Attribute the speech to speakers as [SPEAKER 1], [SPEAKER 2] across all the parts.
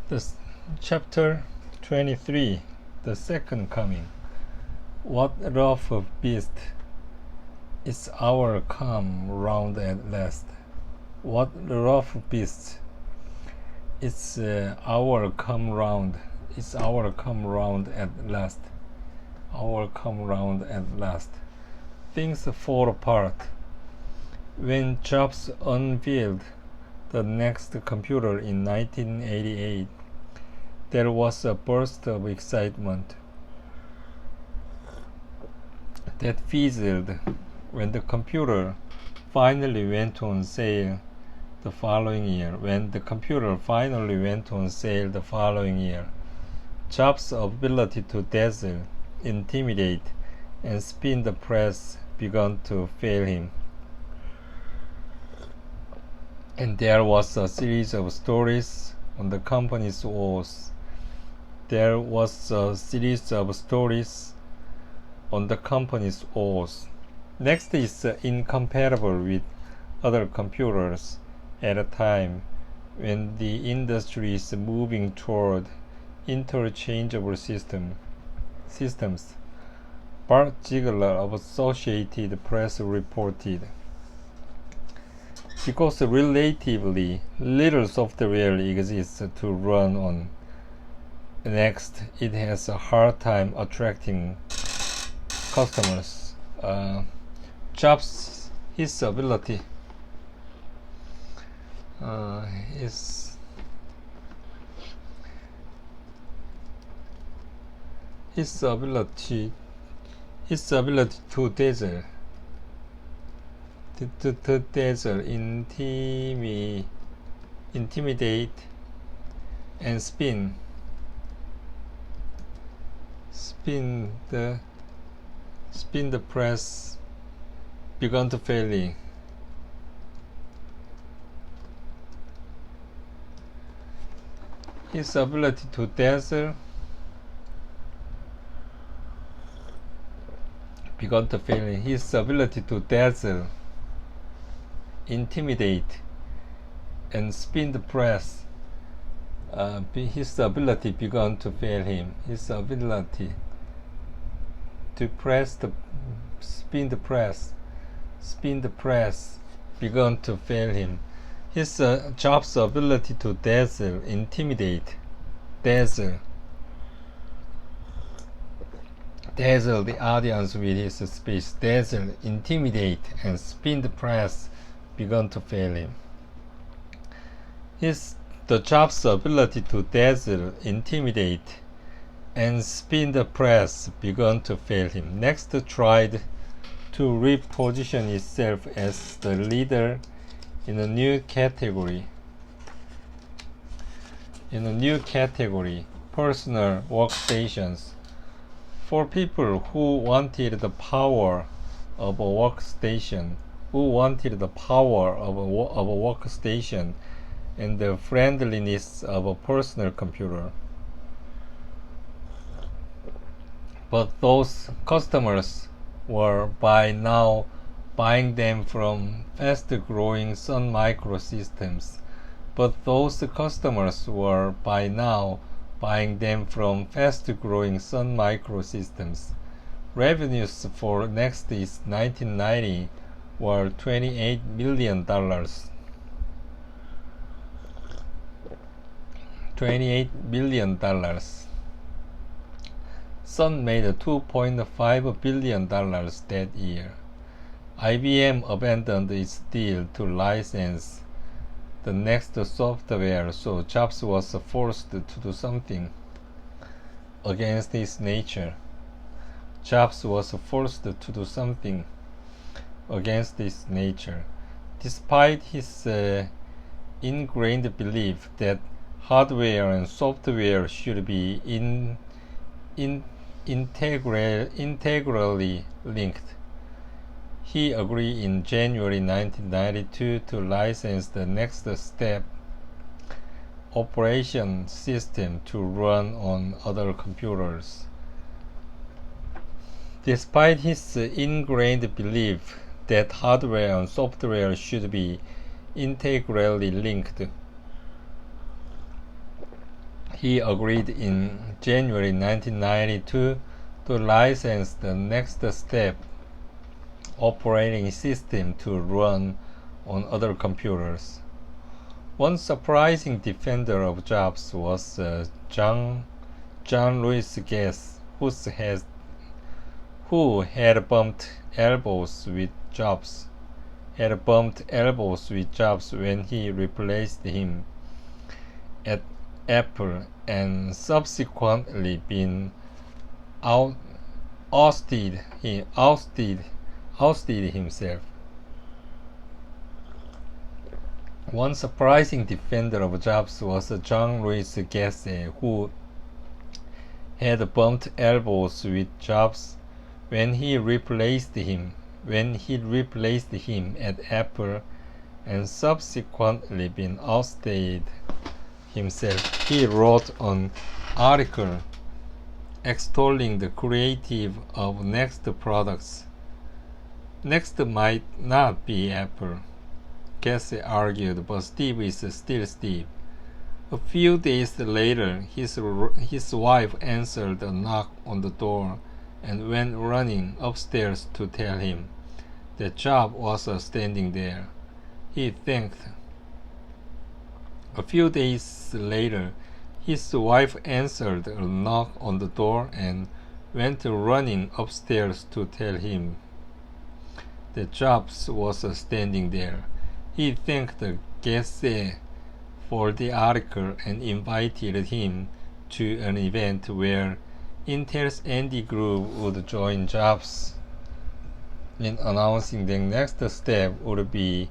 [SPEAKER 1] The chapter 23, the second coming. What rough beast is our come round at last? What rough beast is our come round? Is our come round at last? Our come round at last. Things fall apart. When Jobs unveiled the next computer in 1988, there was a burst of excitement that fizzled when the computer finally went on sale the following year. Jobs' ability to dazzle, intimidate, and spin the press began to fail him. And there was a series of stories on the company's woes. Next is incompatible with other computers at a time when the industry is moving toward interchangeable systems. Bart Ziegler of Associated Press reported, because relatively little software exists to run on Next, it has a hard time attracting customers. Jobs' ability to dazzle, intimidate, and spin the press began to fail. His ability to dazzle began to fail. His ability to dazzle, intimidate, and spin the press. His ability began to fail him. His ability to spin the press began to fail him. His Jobs' ability to dazzle, intimidate, dazzle the audience with his speech, dazzle, intimidate, and spin the press began to fail him. The Jobs' ability to dazzle, intimidate, and spin the press began to fail him. Next tried to reposition itself as the leader in a new category, personal workstations. For people who wanted the power of a workstation, and the friendliness of a personal computer. But those customers were by now buying them from fast-growing Sun Microsystems. Revenues for Next is 1990 were $28 million. Sun made $2.5 billion that year. IBM abandoned its deal to license the Next software, so Jobs was forced to do something against his nature. Despite his ingrained belief that hardware and software should be integrally linked, he agreed in January 1992 to license the Next Step operation system to run on other computers. Despite his ingrained belief that hardware and software should be integrally linked, He agreed in January 1992 to license the Next Step operating system to run on other computers. One surprising defender of Jobs was John Louis Gates, who had bumped elbows with Jobs when he replaced him at Apple and subsequently been ousted himself. One surprising defender of Jobs was John Louis Gates, who had bumped elbows with Jobs when he replaced him at Apple and subsequently been ousted himself. He wrote an article extolling the creative of Next products. Next might not be Apple, Gates argued, but Steve is still Steve. A few days later, his wife answered a knock on the door and went running upstairs to tell him that Jobs was standing there. A few days later, his wife answered a knock on the door and went running upstairs to tell him that Jobs was standing there. He thanked Gates for the article and invited him to an event where Intel's Andy Grove would join Jobs in announcing the Next Step would be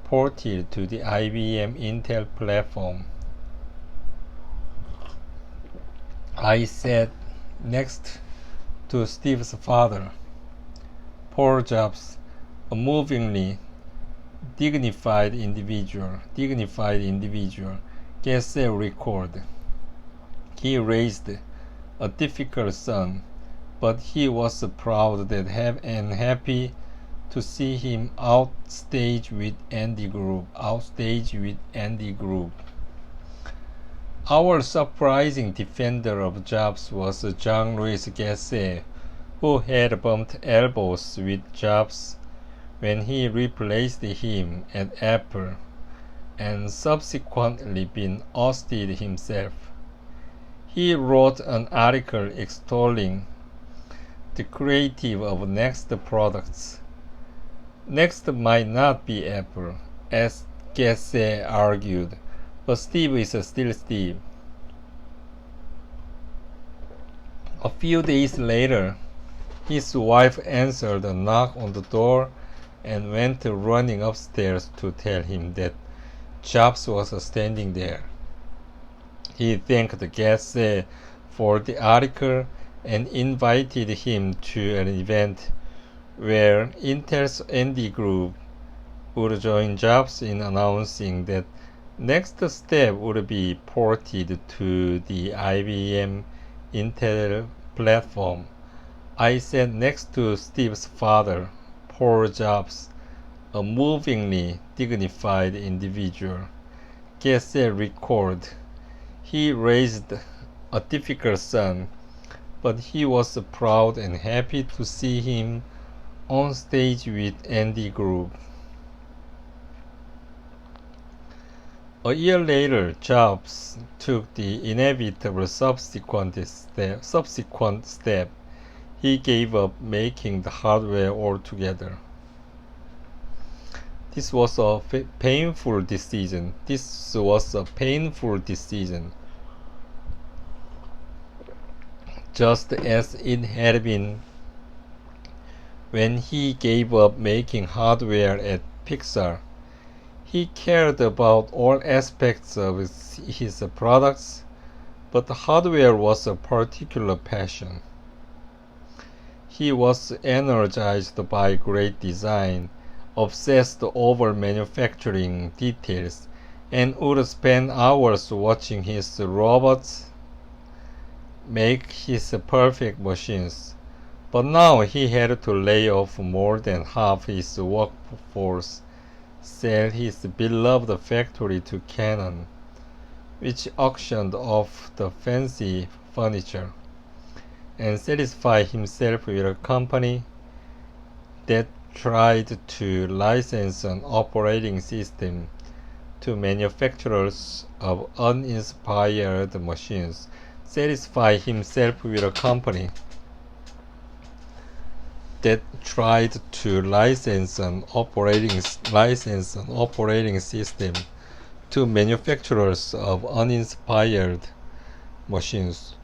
[SPEAKER 1] ported to the IBM Intel platform. I sat next to Steve's father, Paul Jobs, a movingly dignified individual, Gates recorded. He raised a difficult son, but he was proud and happy to see him outstage with Andy Grove. Our surprising defender of Jobs was John Louis Gates, who had bumped elbows with Jobs when he replaced him at Apple and subsequently been ousted himself. He wrote an article extolling the creative of Next products. Next might not be Apple, as Gates argued, but Steve is still Steve. A few days later, his wife answered a knock on the door and went running upstairs to tell him that Jobs was standing there. He thanked Gates for the article and invited him to an event where Intel's Andy Grove would join Jobs in announcing that Next Step would be ported to the IBM Intel platform. I sat next to Steve's father, Paul Jobs, a movingly dignified individual. Gates recorded. He raised a difficult son, but he was proud and happy to see him on stage with Andy Grove. A year later, Jobs took the inevitable subsequent step. He gave up making the hardware altogether. This was a painful decision. Just as it had been when he gave up making hardware at Pixar. He cared about all aspects of his products, but the hardware was a particular passion. He was energized by great design, obsessed over manufacturing details, and would spend hours watching his robots make his perfect machines. But now he had to lay off more than half his workforce, sell his beloved factory to Canon, which auctioned off the fancy furniture, and satisfied himself with a company that tried to license an operating system to manufacturers of uninspired machines. Satisfy himself with a company that tried to license an operating system to manufacturers of uninspired machines,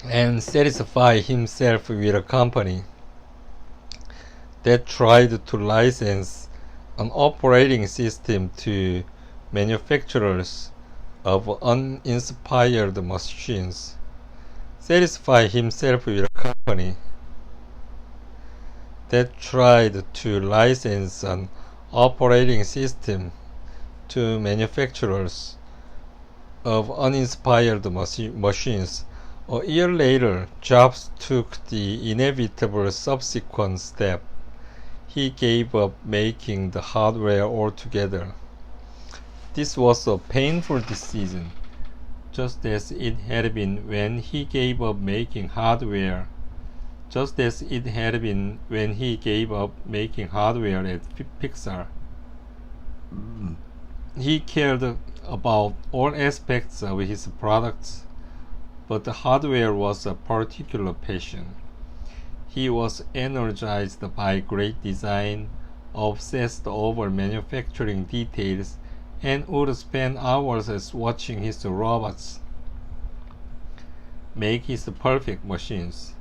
[SPEAKER 1] and satisfy himself with a company that tried to license an operating system to manufacturers of uninspired machines. Satisfy himself with a company that tried to license an operating system to manufacturers of uninspired machines. A year later, Jobs took the inevitable subsequent step. He gave up making the hardware altogether. This was a painful decision, just as it had been when he gave up making hardware. Just as it had been when he gave up making hardware at Pixar. He cared about all aspects of his products, but the hardware was a particular passion. He was energized by great design, obsessed over manufacturing details, and would spend hours watching his robots make his perfect machines.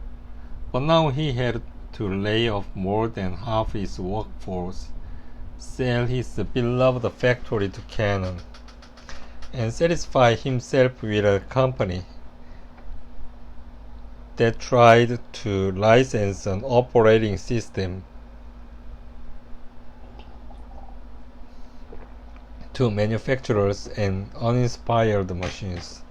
[SPEAKER 1] But now he had to lay off more than half his workforce, sell his beloved factory to Canon, and satisfy himself with a company that tried to license an operating system to manufacturers and uninspired machines.